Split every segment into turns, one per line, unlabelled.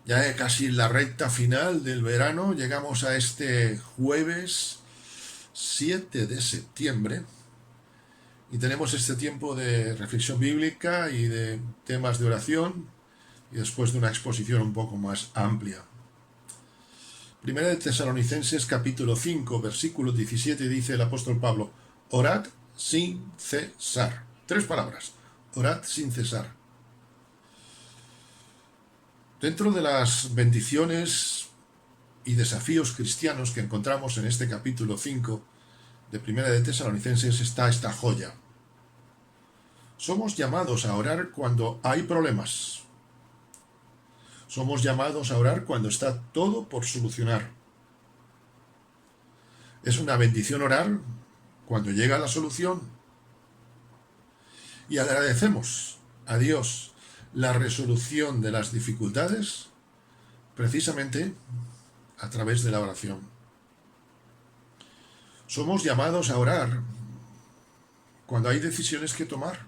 Ya casi en la recta final del verano, llegamos a este jueves 7 de septiembre y tenemos este tiempo de reflexión bíblica y de temas de oración y después de una exposición un poco más amplia. Primera de Tesalonicenses capítulo 5 versículo 17 dice el apóstol Pablo: orad sin cesar. Tres palabras: orad sin cesar. Dentro de las bendiciones y desafíos cristianos que encontramos en este capítulo 5 de Primera de Tesalonicenses está esta joya. Somos llamados a orar cuando hay problemas. Somos llamados a orar cuando está todo por solucionar. Es una bendición orar cuando llega la solución. Y agradecemos a Dios la resolución de las dificultades precisamente a través de la oración. Somos llamados a orar cuando hay decisiones que tomar,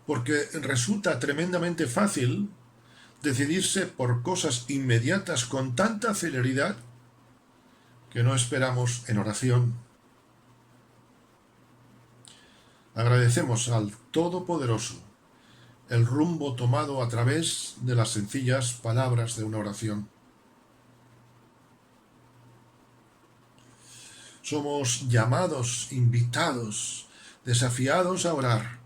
porque resulta tremendamente fácil decidirse por cosas inmediatas con tanta celeridad que no esperamos en oración. Agradecemos al Todopoderoso el rumbo tomado a través de las sencillas palabras de una oración. Somos llamados, invitados, desafiados a orar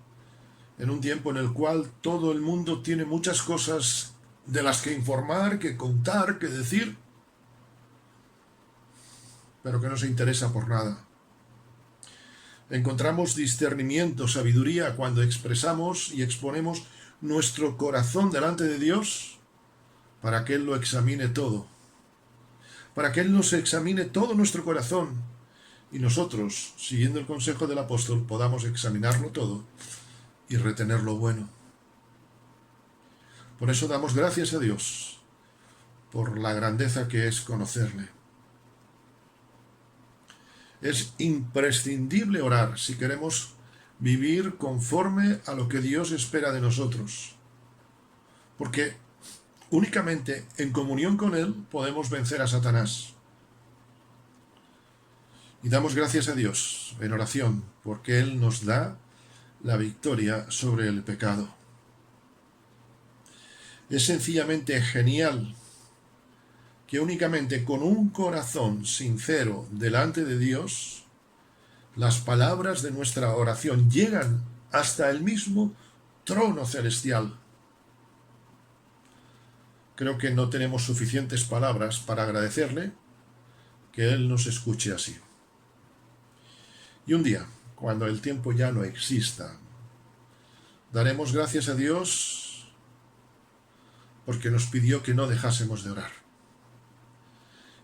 en un tiempo en el cual todo el mundo tiene muchas cosas de las que informar, que contar, que decir, pero que no se interesa por nada. Encontramos discernimiento, sabiduría cuando expresamos y exponemos nuestro corazón delante de Dios para que Él lo examine todo, para que Él nos examine todo nuestro corazón y nosotros, siguiendo el consejo del apóstol, podamos examinarlo todo y retener lo bueno. Por eso damos gracias a Dios por la grandeza que es conocerle. Es imprescindible orar si queremos vivir conforme a lo que Dios espera de nosotros, porque únicamente en comunión con Él podemos vencer a Satanás. Y damos gracias a Dios en oración, porque Él nos da la victoria sobre el pecado. Es sencillamente genial que únicamente con un corazón sincero delante de Dios, las palabras de nuestra oración llegan hasta el mismo trono celestial. Creo que no tenemos suficientes palabras para agradecerle que Él nos escuche así. Y un día, cuando el tiempo ya no exista, daremos gracias a Dios porque nos pidió que no dejásemos de orar.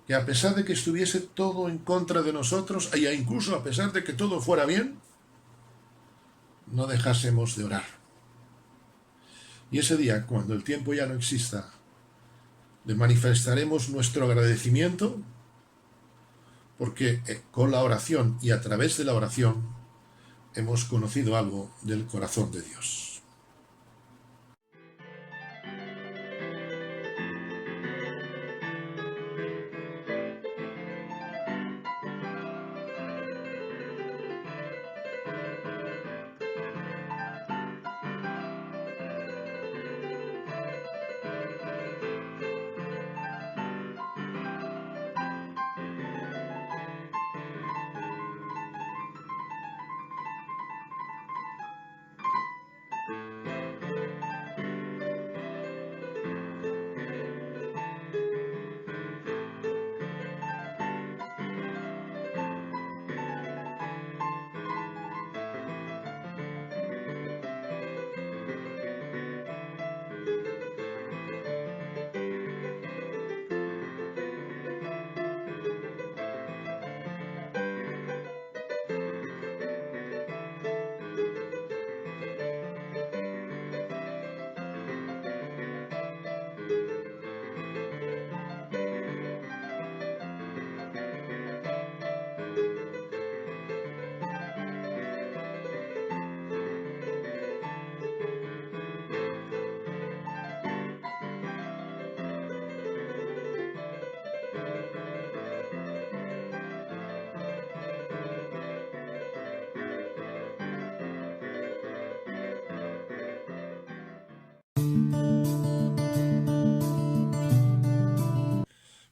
Que a pesar de que estuviese todo en contra de nosotros, e incluso a pesar de que todo fuera bien, no dejásemos de orar. Y ese día, cuando el tiempo ya no exista, le manifestaremos nuestro agradecimiento porque con la oración y a través de la oración hemos conocido algo del corazón de Dios.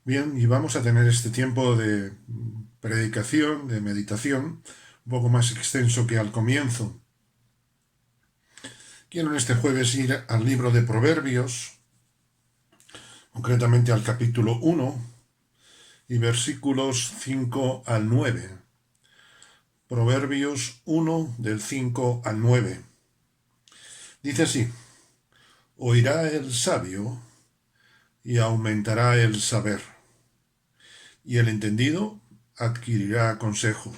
Bien, y vamos a tener este tiempo de predicación, de meditación, un poco más extenso que al comienzo. Quiero en este jueves ir al libro de Proverbios, concretamente al capítulo 1 y versículos 5 al 9. Proverbios 1 del 5 al 9. Dice así: oirá el sabio y aumentará el saber, y el entendido adquirirá consejo.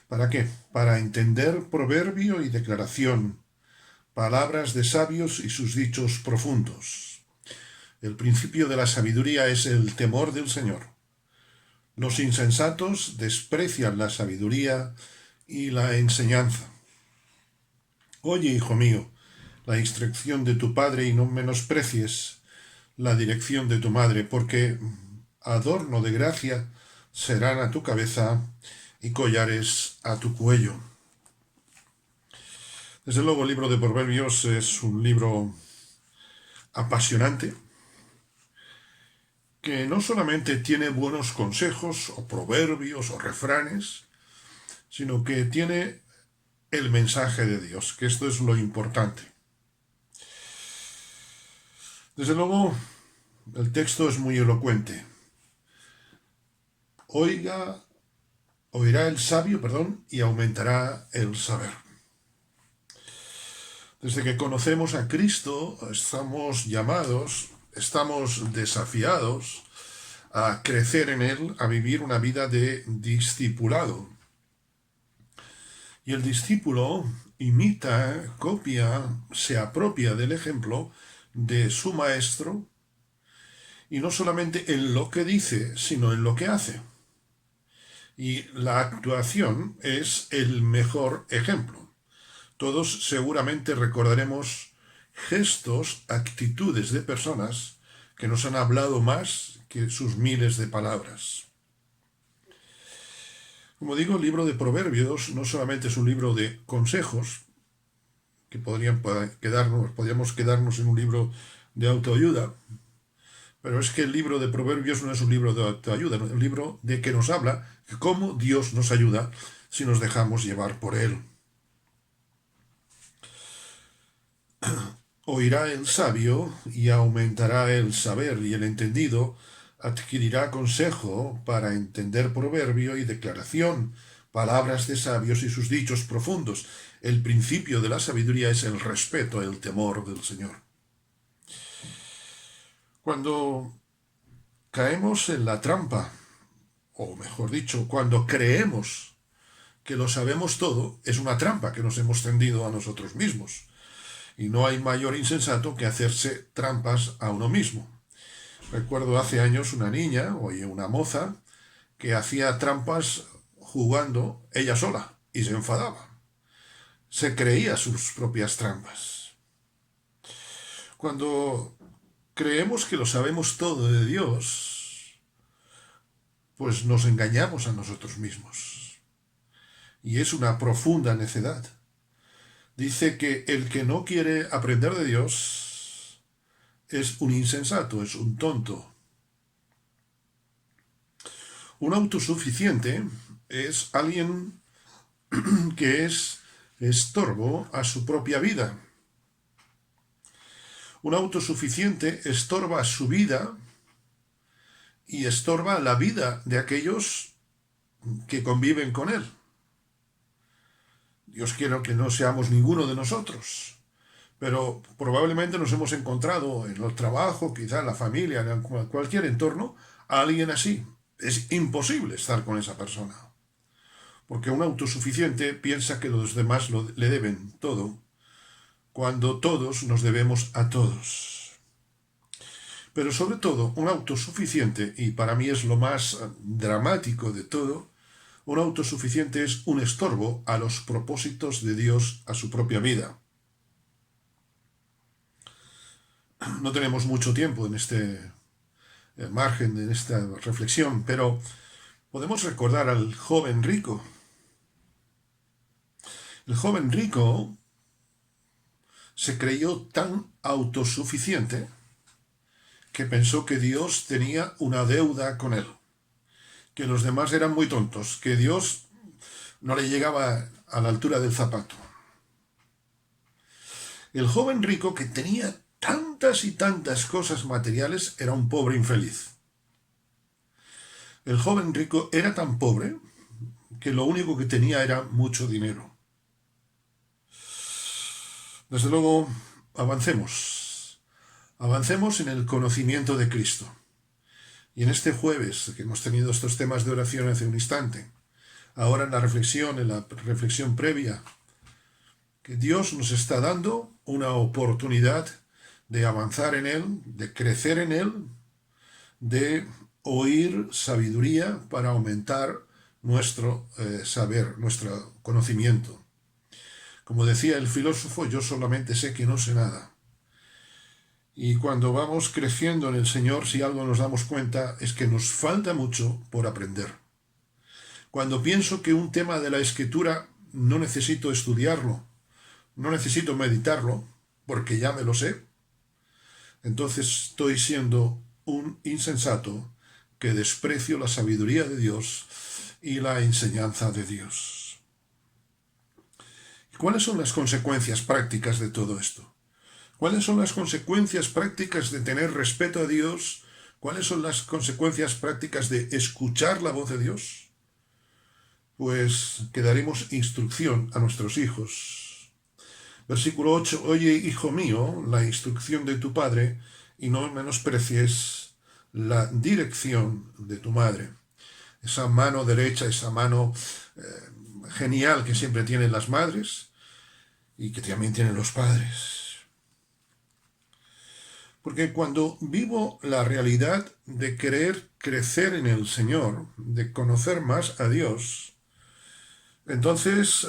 ¿Para qué? Para entender proverbio y declaración, palabras de sabios y sus dichos profundos. El principio de la sabiduría es el temor del Señor. Los insensatos desprecian la sabiduría y la enseñanza. Oye, hijo mío, la instrucción de tu padre y no menosprecies la dirección de tu madre, porque adorno de gracia serán a tu cabeza y collares a tu cuello. Desde luego, el libro de Proverbios es un libro apasionante, que no solamente tiene buenos consejos o proverbios o refranes, sino que tiene el mensaje de Dios, que esto es lo importante. Desde luego, el texto es muy elocuente. Oirá el sabio, y aumentará el saber. Desde que conocemos a Cristo, estamos llamados, estamos desafiados a crecer en Él, a vivir una vida de discipulado. Y el discípulo imita, copia, se apropia del ejemplo de su maestro, y no solamente en lo que dice, sino en lo que hace. Y la actuación es el mejor ejemplo. Todos seguramente recordaremos gestos, actitudes de personas que nos han hablado más que sus miles de palabras. Como digo, el libro de Proverbios no solamente es un libro de consejos, que podríamos quedarnos en un libro de autoayuda, pero es que el libro de Proverbios no es un libro de autoayuda, es un libro de que nos habla de cómo Dios nos ayuda si nos dejamos llevar por Él. Oirá el sabio y aumentará el saber, y el entendido adquirirá consejo para entender proverbio y declaración, palabras de sabios y sus dichos profundos. El principio de la sabiduría es el respeto, el temor del Señor. Cuando caemos en la trampa, o mejor dicho, cuando creemos que lo sabemos todo, es una trampa que nos hemos tendido a nosotros mismos. Y no hay mayor insensato que hacerse trampas a uno mismo. Recuerdo hace años una niña, una moza, que hacía trampas jugando ella sola y se enfadaba. Se creía sus propias trampas. Cuando creemos que lo sabemos todo de Dios, pues nos engañamos a nosotros mismos. Y es una profunda necedad. Dice que el que no quiere aprender de Dios es un insensato, es un tonto. Un autosuficiente es alguien que es estorbo a su propia vida. Un autosuficiente estorba su vida y estorba la vida de aquellos que conviven con él. Dios quiere que no seamos ninguno de nosotros, pero probablemente nos hemos encontrado en el trabajo, quizá en la familia, en cualquier entorno, a alguien así. Es imposible estar con esa persona, porque un autosuficiente piensa que los demás le deben todo, cuando todos nos debemos a todos. Pero sobre todo, un autosuficiente, y para mí es lo más dramático de todo, un autosuficiente es un estorbo a los propósitos de Dios a su propia vida. No tenemos mucho tiempo en este margen, en esta reflexión, pero podemos recordar al joven rico. El joven rico se creyó tan autosuficiente que pensó que Dios tenía una deuda con él, que los demás eran muy tontos, que Dios no le llegaba a la altura del zapato. El joven rico, que tenía tantas y tantas cosas materiales, era un pobre infeliz. El joven rico era tan pobre que lo único que tenía era mucho dinero. Desde luego, avancemos. Avancemos en el conocimiento de Cristo. Y en este jueves, que hemos tenido estos temas de oración hace un instante, ahora en la reflexión previa, que Dios nos está dando una oportunidad de avanzar en Él, de crecer en Él, de oír sabiduría para aumentar nuestro saber, nuestro conocimiento. Como decía el filósofo, yo solamente sé que no sé nada. Y cuando vamos creciendo en el Señor, si algo nos damos cuenta, es que nos falta mucho por aprender. Cuando pienso que un tema de la Escritura no necesito estudiarlo, no necesito meditarlo, porque ya me lo sé, entonces estoy siendo un insensato que desprecio la sabiduría de Dios y la enseñanza de Dios. ¿Cuáles son las consecuencias prácticas de todo esto? ¿Cuáles son las consecuencias prácticas de tener respeto a Dios? ¿Cuáles son las consecuencias prácticas de escuchar la voz de Dios? Pues que daremos instrucción a nuestros hijos. Versículo 8, oye, hijo mío, la instrucción de tu padre, y no menosprecies la dirección de tu madre. Esa mano derecha, esa mano genial que siempre tienen las madres y que también tienen los padres. Porque cuando vivo la realidad de querer crecer en el Señor, de conocer más a Dios, entonces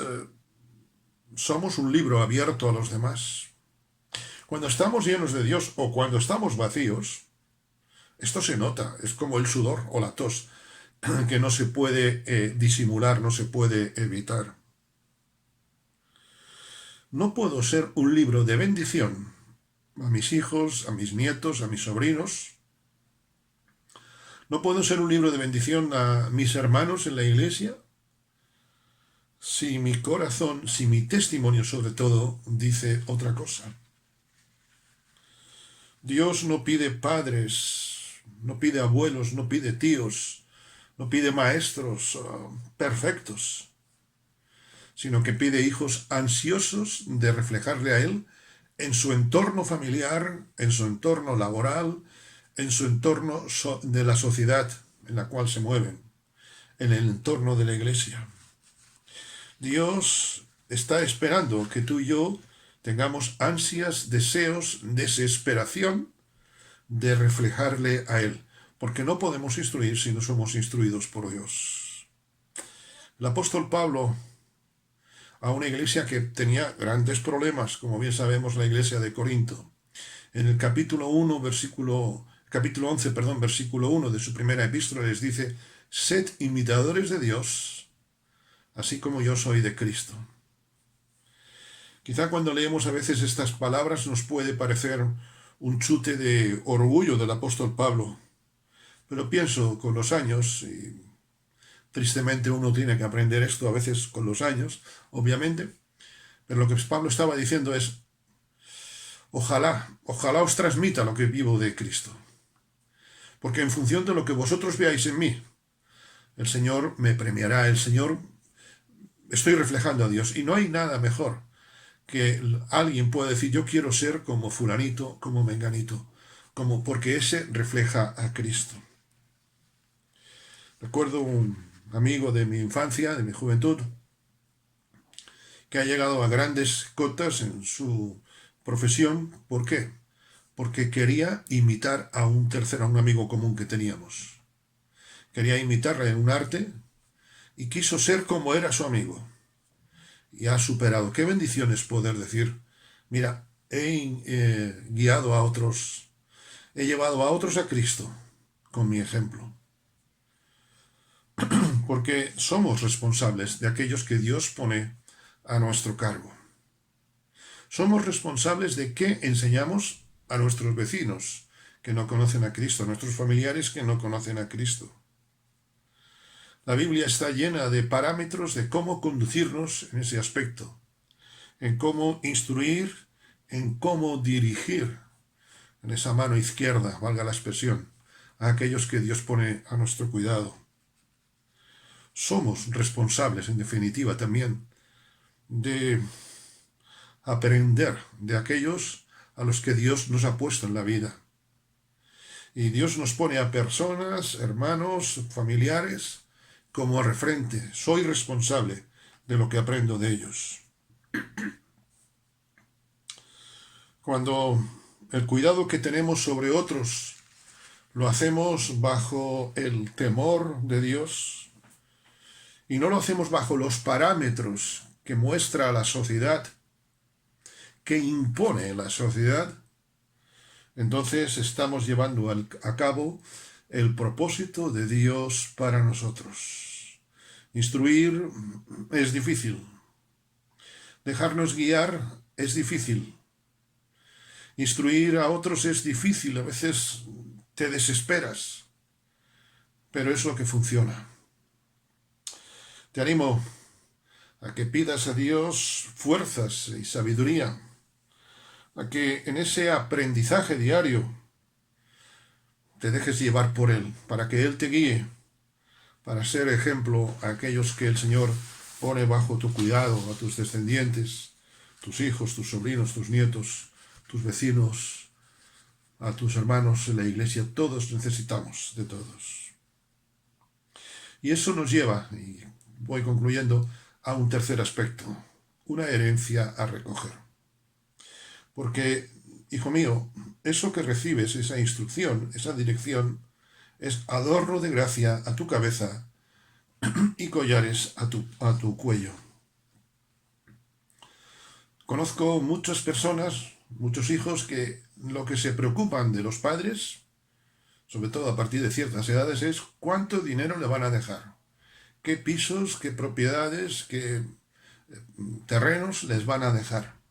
somos un libro abierto a los demás. Cuando estamos llenos de Dios o cuando estamos vacíos, esto se nota, es como el sudor o la tos, que no se puede disimular, no se puede evitar. No puedo ser un libro de bendición a mis hijos, a mis nietos, a mis sobrinos. No puedo ser un libro de bendición a mis hermanos en la iglesia si mi corazón, si mi testimonio sobre todo, dice otra cosa. Dios no pide padres, no pide abuelos, no pide tíos, no pide maestros perfectos, sino que pide hijos ansiosos de reflejarle a Él en su entorno familiar, en su entorno laboral, en su entorno de la sociedad en la cual se mueven, en el entorno de la iglesia. Dios está esperando que tú y yo tengamos ansias, deseos, desesperación de reflejarle a Él, porque no podemos instruir si no somos instruidos por Dios. El apóstol Pablo, a una iglesia que tenía grandes problemas, como bien sabemos la iglesia de Corinto, en el capítulo 11, versículo 1 de su primera epístola les dice: sed imitadores de Dios, así como yo soy de Cristo. Quizá cuando leemos a veces estas palabras nos puede parecer un chute de orgullo del apóstol Pablo, pero pienso con los años, y tristemente uno tiene que aprender esto a veces con los años, obviamente, pero lo que Pablo estaba diciendo es: ojalá os transmita lo que vivo de Cristo, porque en función de lo que vosotros veáis en mí, el Señor me premiará, estoy reflejando a Dios, y no hay nada mejor que alguien pueda decir: yo quiero ser como fulanito, como menganito, porque ese refleja a Cristo. Recuerdo un amigo de mi infancia, de mi juventud, que ha llegado a grandes cotas en su profesión. ¿Por qué? Porque quería imitar a un amigo común que teníamos. Quería imitarle en un arte y quiso ser como era su amigo. Y ha superado. Qué bendición es poder decir: mira, he guiado a otros, he llevado a otros a Cristo con mi ejemplo. Porque somos responsables de aquellos que Dios pone a nuestro cargo. Somos responsables de qué enseñamos a nuestros vecinos, que no conocen a Cristo, a nuestros familiares que no conocen a Cristo. La Biblia está llena de parámetros de cómo conducirnos en ese aspecto, en cómo instruir, en cómo dirigir en esa mano izquierda, valga la expresión, a aquellos que Dios pone a nuestro cuidado. Somos responsables, en definitiva, también de aprender de aquellos a los que Dios nos ha puesto en la vida. Y Dios nos pone a personas, hermanos, familiares, como referente. Soy responsable de lo que aprendo de ellos. Cuando el cuidado que tenemos sobre otros lo hacemos bajo el temor de Dios y no lo hacemos bajo los parámetros que muestra la sociedad, que impone la sociedad, entonces estamos llevando a cabo el propósito de Dios para nosotros. Instruir es difícil. Dejarnos guiar es difícil. Instruir a otros es difícil. A veces te desesperas. Pero es lo que funciona. Te animo a que pidas a Dios fuerzas y sabiduría, a que en ese aprendizaje diario te dejes llevar por Él, para que Él te guíe, para ser ejemplo a aquellos que el Señor pone bajo tu cuidado, a tus descendientes, tus hijos, tus sobrinos, tus nietos, tus vecinos, a tus hermanos en la iglesia. Todos necesitamos de todos. Y eso nos lleva, y voy concluyendo, a un tercer aspecto, una herencia a recoger. Porque, hijo mío, eso que recibes, esa instrucción, esa dirección, es adorno de gracia a tu cabeza y collares a tu cuello. Conozco muchas personas, muchos hijos que lo que se preocupan de los padres, sobre todo a partir de ciertas edades, es cuánto dinero le van a dejar, qué pisos, qué propiedades, qué terrenos les van a dejar.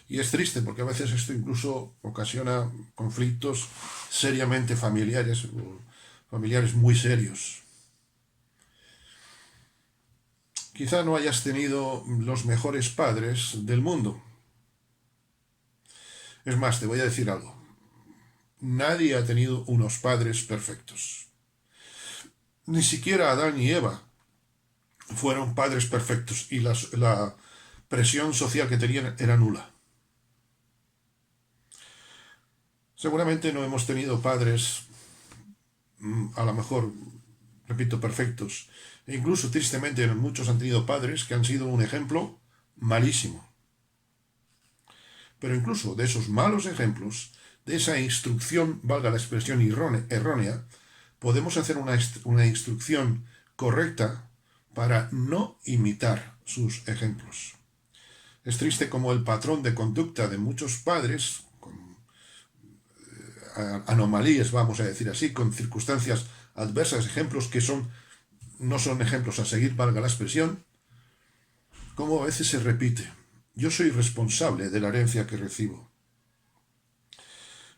Y es triste porque a veces esto incluso ocasiona conflictos seriamente familiares, familiares muy serios. Quizá no hayas tenido los mejores padres del mundo. Es más, te voy a decir algo. Nadie ha tenido unos padres perfectos. Ni siquiera Adán y Eva fueron padres perfectos y la presión social que tenían era nula. Seguramente no hemos tenido padres, a lo mejor, repito, perfectos. E incluso, tristemente, muchos han tenido padres que han sido un ejemplo malísimo. Pero incluso de esos malos ejemplos, de esa instrucción, valga la expresión errónea, podemos hacer una instrucción correcta para no imitar sus ejemplos. Es triste como el patrón de conducta de muchos padres, anomalías, vamos a decir así, con circunstancias adversas, ejemplos que no son ejemplos a seguir, valga la expresión, como a veces se repite. Yo soy responsable de la herencia que recibo.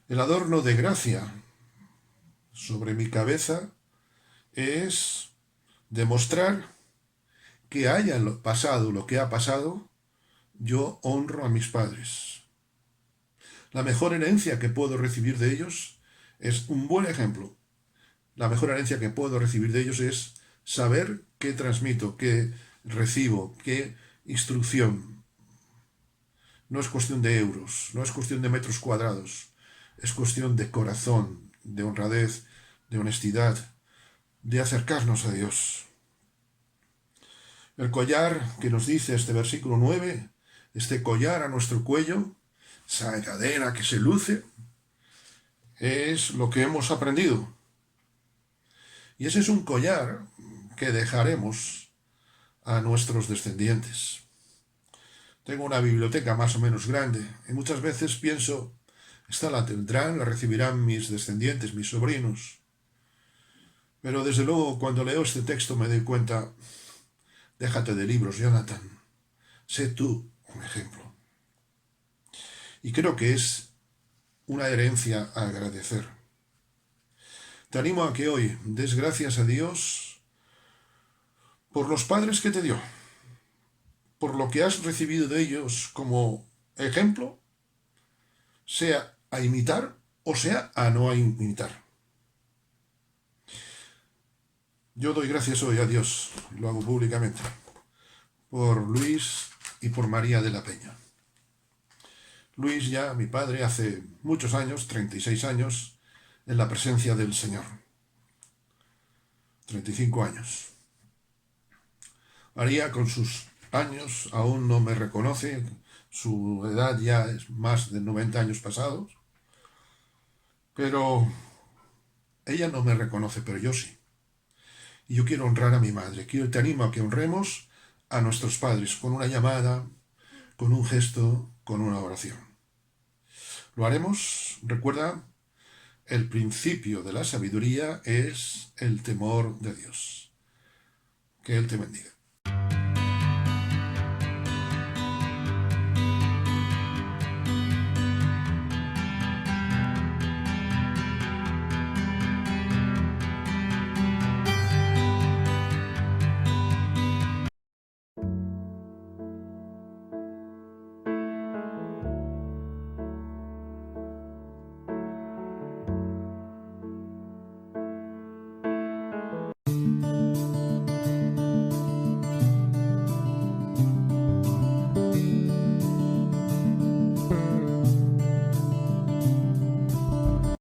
El adorno de gracia sobre mi cabeza es demostrar que haya pasado lo que ha pasado, yo honro a mis padres. La mejor herencia que puedo recibir de ellos es un buen ejemplo. La mejor herencia que puedo recibir de ellos es saber qué transmito, qué recibo, qué instrucción. No es cuestión de euros, no es cuestión de metros cuadrados, es cuestión de corazón, de honradez, de honestidad, de acercarnos a Dios. El collar que nos dice este versículo 9, este collar a nuestro cuello, esa cadena que se luce, es lo que hemos aprendido. Y ese es un collar que dejaremos a nuestros descendientes. Tengo una biblioteca más o menos grande y muchas veces pienso, esta la tendrán, la recibirán mis descendientes, mis sobrinos. Pero desde luego cuando leo este texto me doy cuenta, déjate de libros, Jonathan, sé tú un ejemplo. Y creo que es una herencia a agradecer. Te animo a que hoy des gracias a Dios por los padres que te dio, por lo que has recibido de ellos como ejemplo, sea a imitar o sea a no imitar. Yo doy gracias hoy a Dios, y lo hago públicamente, por Luis y por María de la Peña. Luis ya, mi padre, hace muchos años, 36 años, en la presencia del Señor. 35 años. María, con sus años, aún no me reconoce, su edad ya es más de 90 años pasados, pero ella no me reconoce, pero yo sí. Y yo quiero honrar a mi madre. Te animo a que honremos a nuestros padres con una llamada, con un gesto, con una oración. ¿Lo haremos? Recuerda, el principio de la sabiduría es el temor de Dios. Que Él te bendiga.